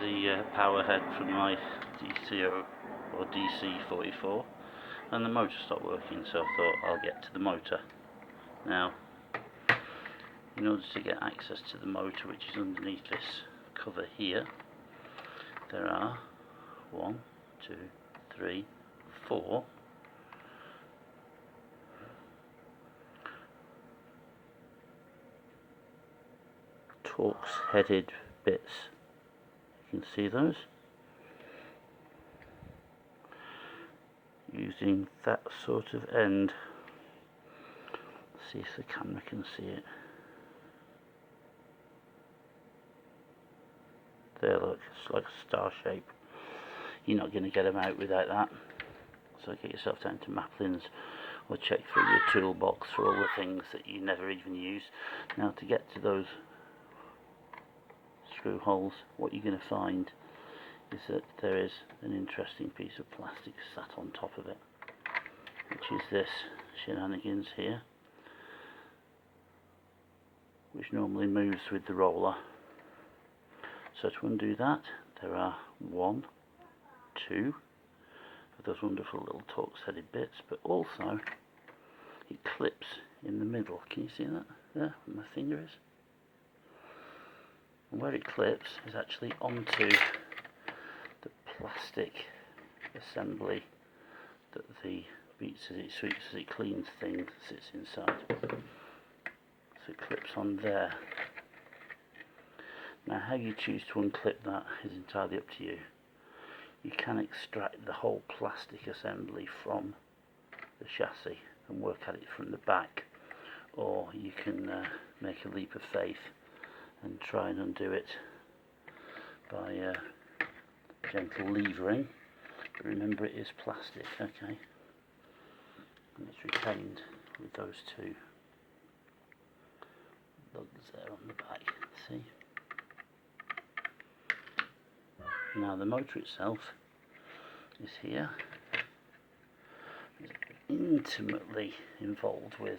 the power head from my dc44, and the motor stopped working, so I thought I'll get to the motor. Now, in order to get access to the motor, which is underneath this cover here, there are 1, 2, 3, 4 torx headed bits. You can see those. Using that sort of end. See if the camera can see it. There, look, it's like a star shape. You're not going to get them out without that. So get yourself down to Maplin's or check through your toolbox for all the things that you never even use. Now, to get to those screw holes, what you're going to find is that there is an interesting piece of plastic sat on top of it, which is this shenanigans here, which normally moves with the roller. So to undo that, there are 1, 2 of those wonderful little torx headed bits, but also it clips in the middle. Can you see that there where my finger is? And where it clips is actually onto the plastic assembly that the beats as it sweeps, as it cleans thing sits inside. So it clips on there. Now, how you choose to unclip that is entirely up to you. You can extract the whole plastic assembly from the chassis and work at it from the back, or you can make a leap of faith and try and undo it by gentle levering. But remember, it is plastic, okay? And it's retained with those two lugs there on the back, see? Now the motor itself is here. It's intimately involved with